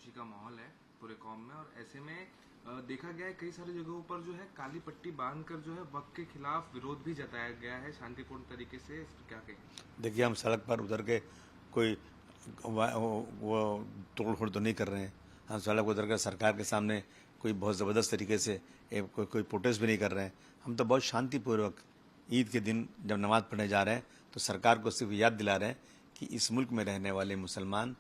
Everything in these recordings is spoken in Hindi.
खुशी का माहौल है पूरे कौम में। और ऐसे में देखा गया है कई सारी जगहों पर जो है काली पट्टी बांधकर जो है वक्त के खिलाफ विरोध भी जताया गया है शांतिपूर्ण तरीके से। इस पर क्या कहें? देखिए, हम सड़क पर उतर के कोई वो तोड़ फोड़ तो नहीं कर रहे हैं। हम सड़क उतर कर सरकार के सामने कोई बहुत ज़बरदस्त तरीके से कोई प्रोटेस्ट भी नहीं कर रहे हैं। हम तो बहुत शांतिपूर्वक ईद के दिन जब नमाज़ पढ़ने जा रहे हैं तो सरकार को सिर्फ याद दिला रहे हैं कि इस मुल्क में रहने वाले मुसलमान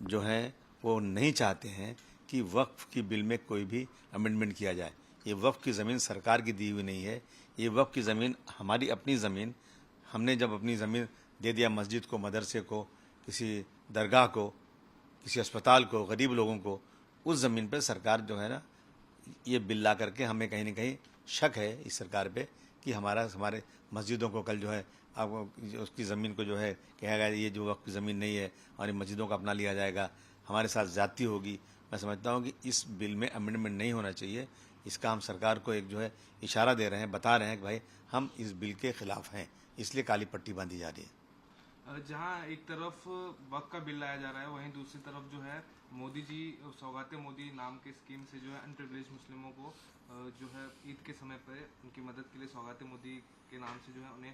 जो हैं वो नहीं चाहते हैं कि वक्फ की बिल में कोई भी अमेंडमेंट किया जाए। ये वक्फ की ज़मीन सरकार की दी हुई नहीं है, ये वक्फ की ज़मीन हमारी अपनी ज़मीन। हमने जब अपनी ज़मीन दे दिया मस्जिद को, मदरसे को, किसी दरगाह को, किसी अस्पताल को, गरीब लोगों को, उस ज़मीन पर सरकार जो है ना ये बिल ला करके हमें कहीं ना कहीं शक है इस सरकार पे कि हमारे मस्जिदों को कल जो है अब उसकी ज़मीन को जो है कहा गया ये जो वक्त की ज़मीन नहीं है और इन मस्जिदों को अपना लिया जाएगा, हमारे साथ ज़्यादती होगी। मैं समझता हूँ कि इस बिल में अमेंडमेंट नहीं होना चाहिए। इसका हम सरकार को एक जो है इशारा दे रहे हैं, बता रहे हैं कि भाई हम इस बिल के ख़िलाफ़ हैं, इसलिए काली पट्टी बांधी जा रही है। जहां एक तरफ वक्त का बिल लाया जा रहा है, वहीं दूसरी तरफ जो है मोदी जी सौगाते मोदी नाम के स्कीम से जो है अनप्रिविलेज मुस्लिमों को जो है ईद के समय पर उनकी मदद के लिए सौगाते मोदी के नाम से जो है उन्हें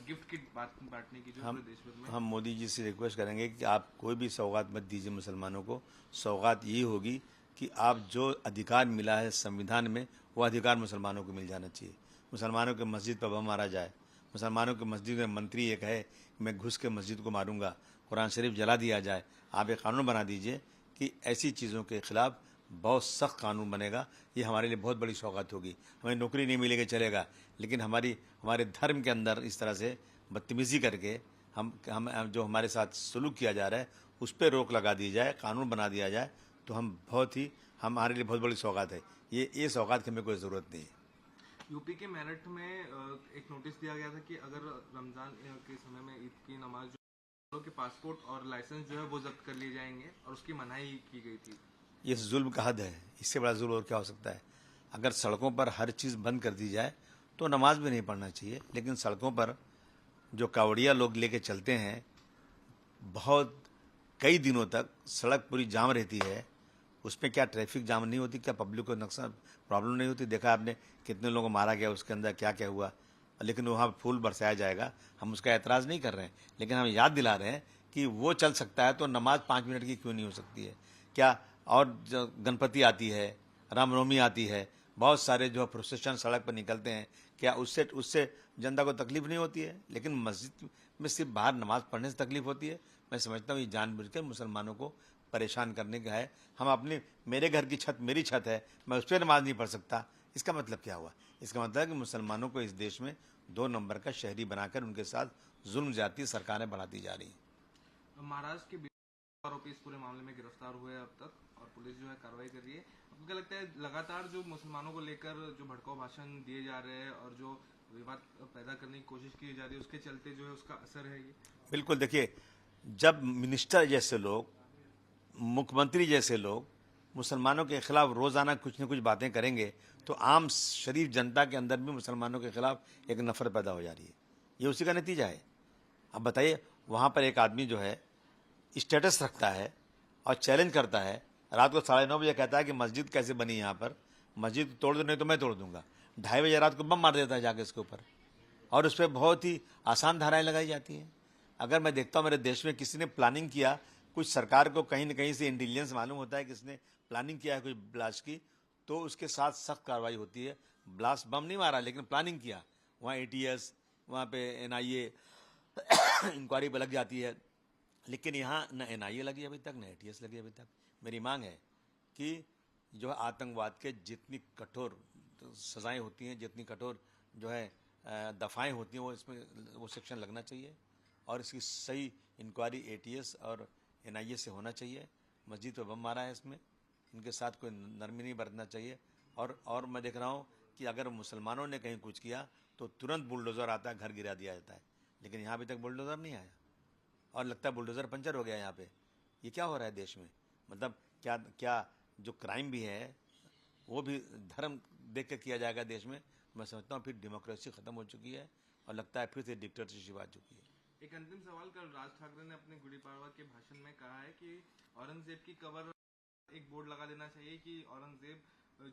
गिफ्ट किट बांटने की जो पूरे देश भर में। हम मोदी जी से रिक्वेस्ट करेंगे कि आप कोई भी सौगात मत दीजिए मुसलमानों को। सौगात यही होगी कि आप जो अधिकार मिला है संविधान में वो अधिकार मुसलमानों को मिल जाना चाहिए। मुसलमानों के मस्जिद पर बम मारा जाए, मुसलमानों के मस्जिद में मंत्री एक है मैं घुस के मस्जिद को मारूंगा, कुरान शरीफ जला दिया जाए, आप एक कानून बना दीजिए कि ऐसी चीज़ों के खिलाफ बहुत सख्त कानून बनेगा। ये हमारे लिए बहुत बड़ी सौगात होगी। हमें नौकरी नहीं मिलेगी चलेगा, लेकिन हमारे धर्म के अंदर इस तरह से बदतमीज़ी करके हम जो हमारे साथ सलूक किया जा रहा है उस पर रोक लगा दी जाए, कानून बना दिया जाए तो हमारे लिए बहुत बड़ी सौगात है। ये सौगात की हमें कोई ज़रूरत नहीं है। यूपी के मेरठ में एक नोटिस दिया गया था कि अगर रमजान के समय में ईद की नमाज जो के पासपोर्ट और लाइसेंस जो है वो जब्त कर लिए जाएंगे और उसकी मनाही की गई थी। ये जुल्म का हद है, इससे बड़ा जुल्म और क्या हो सकता है। अगर सड़कों पर हर चीज़ बंद कर दी जाए तो नमाज भी नहीं पढ़ना चाहिए, लेकिन सड़कों पर जो कावड़िया लोग लेके चलते हैं बहुत कई दिनों तक सड़क पूरी जाम रहती है, उसमें क्या ट्रैफिक जाम नहीं होती, क्या पब्लिक को नुकसान प्रॉब्लम नहीं होती? देखा आपने कितने लोगों को मारा गया, उसके अंदर क्या क्या हुआ। लेकिन वहाँ फूल बरसाया जाएगा, हम उसका एतराज़ नहीं कर रहे हैं, लेकिन हम याद दिला रहे हैं कि वो चल सकता है तो नमाज 5 मिनट की क्यों नहीं हो सकती है? क्या और गणपति आती है, रामनवमी आती है, बहुत सारे जो प्रोसेशन सड़क पर निकलते हैं, क्या उससे जनता को तकलीफ नहीं होती है? लेकिन मस्जिद में सिर्फ बाहर नमाज पढ़ने से तकलीफ होती है। मैं समझता हूँ ये जानबूझकर मुसलमानों को परेशान करने का है। मेरे घर की छत मेरी छत है, मैं उस पर नमाज नहीं पढ़ सकता, इसका मतलब क्या हुआ? इसका मतलब है कि मुसलमानों को इस देश में 2 नंबर का शहरी बनाकर उनके साथ जुल्म ज्यादती सरकारें बढ़ाती जा रही हैं। महाराष्ट्र के आरोपी इस पूरे मामले में गिरफ्तार हुए अब तक और पुलिस जो है कार्रवाई कर रही है। आपको क्या लगता है लगातार जो मुसलमानों को लेकर जो भड़काऊ भाषण दिए जा रहे हैं और जो विवाद पैदा करने की कोशिश की जा रही है उसके चलते जो है उसका असर है ये? बिल्कुल, देखिए, जब मिनिस्टर जैसे लोग, मुख्यमंत्री जैसे लोग मुसलमानों के खिलाफ रोज़ाना कुछ न कुछ बातें करेंगे तो आम शरीफ जनता के अंदर भी मुसलमानों के खिलाफ एक नफरत पैदा हो जा रही है। ये उसी का नतीजा है। अब बताइए, वहाँ पर एक आदमी जो है स्टेटस रखता है और चैलेंज करता है, रात को 9:30 बजे कहता है कि मस्जिद कैसे बनी यहाँ पर, मस्जिद तोड़ दो नहीं तो मैं तोड़ दूंगा। 2:30 बजे रात को बम मार देता है जाके इसके ऊपर, और उस पर बहुत ही आसान धाराएं लगाई जाती हैं। अगर मैं देखता हूँ मेरे देश में किसी ने प्लानिंग किया, कुछ सरकार को कहीं न कहीं से इंटेलिजेंस मालूम होता है किसने प्लानिंग किया है कुछ ब्लास्ट की, तो उसके साथ सख्त कार्रवाई होती है। ब्लास्ट बम नहीं मारा लेकिन प्लानिंग किया, वहाँ ATS, वहाँ पे NIA इंक्वायरी पर लग जाती है। लेकिन यहाँ न NIA लगी अभी तक, न ATS लगी अभी तक। मेरी मांग है कि जो है आतंकवाद के जितनी कठोर सजाएं होती हैं, जितनी कठोर जो है दफ़ाएं होती हैं, वो सेक्शन लगना चाहिए और इसकी सही इंक्वायरी ATS और NIA से होना चाहिए। मस्जिद पर बम मारा है, इसमें इनके साथ कोई नरमी नहीं बरतना चाहिए। और मैं देख रहा हूँ कि अगर मुसलमानों ने कहीं कुछ किया तो तुरंत बुलडोज़र आता है, घर गिरा दिया जाता है। लेकिन यहाँ अभी तक बुलडोज़र नहीं आया और लगता है बुलडोज़र पंचर हो गया यहाँ पे। ये क्या हो रहा है देश में? मतलब क्या जो क्राइम भी है वो भी धर्म देख के किया जाएगा देश में? मैं समझता हूँ फिर डेमोक्रेसी ख़त्म हो चुकी है और लगता है फिर से डिक्टेटरशिप आ चुकी है। एक अंतिम सवाल, कल राज ठाकरे ने अपने गुड़ी पाड़वा के भाषण में कहा है कि औरंगजेब की कब्र एक बोर्ड लगा देना चाहिए कि औरंगजेब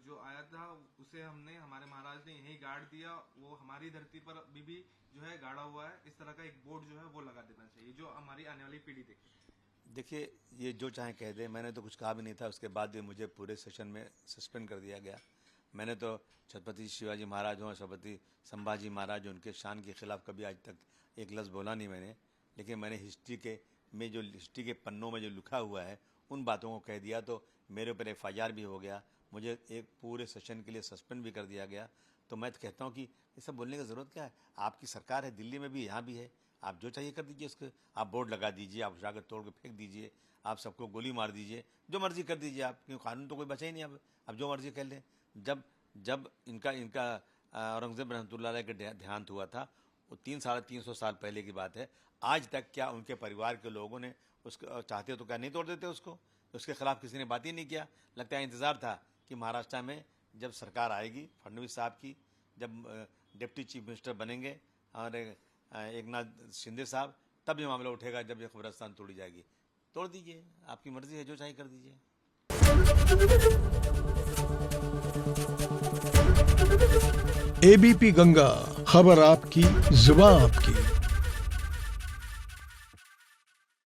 जो आया था उसे हमने, हमारे महाराज ने यही गाड़ दिया, वो हमारी धरती पर अभी भी जो है गाड़ा हुआ है। इस तरह का एक बोर्ड जो है वो लगा देना चाहिए जो हमारी आने वाली पीढ़ी देखे। देखिए, ये जो चाहे कह दे, मैंने तो कुछ कहा भी नहीं था। उसके बाद भी मुझे पूरे सेशन में सस्पेंड कर दिया गया। मैंने तो छत्रपति शिवाजी महाराज हों, छत्रपति संभाजी महाराज, उनके शान के खिलाफ कभी आज तक एक लफ्ज़ बोला नहीं मैंने। लेकिन मैंने हिस्ट्री के पन्नों में जो लिखा हुआ है उन बातों को कह दिया, तो मेरे ऊपर FIR भी हो गया, मुझे एक पूरे सेशन के लिए सस्पेंड भी कर दिया गया। तो मैं तो कहता हूँ कि ये सब बोलने की ज़रूरत क्या है? आपकी सरकार है, दिल्ली में भी, यहाँ भी है, आप जो चाहिए कर दीजिए। उसके आप बोर्ड लगा दीजिए, आप उठाकर तोड़ के फेंक दीजिए, आप सबको गोली मार दीजिए, जो मर्जी कर दीजिए आप, क्योंकि कानून तो कोई बचा ही नहीं। अब जो मर्जी कर लें। जब इनका औरंगजेब रहमतुल्लाह अलैह का देहांत हुआ था, वो 300 साल पहले की बात है। आज तक क्या उनके परिवार के लोगों ने उसको चाहते तो क्या नहीं तोड़ देते उसको? उसके खिलाफ किसी ने बात ही नहीं किया। लगता है इंतज़ार था कि महाराष्ट्र में जब सरकार आएगी फडणवीस साहब की, जब डिप्टी चीफ मिनिस्टर बनेंगे और एकनाथ शिंदे साहब, तब ये मामला उठेगा जब ये कब्रिस्तान तोड़ी जाएगी। तोड़ दीजिए, आपकी मर्जी है, जो चाहे कर दीजिए। ABP गंगा, खबर आपकी, जुबान आपकी।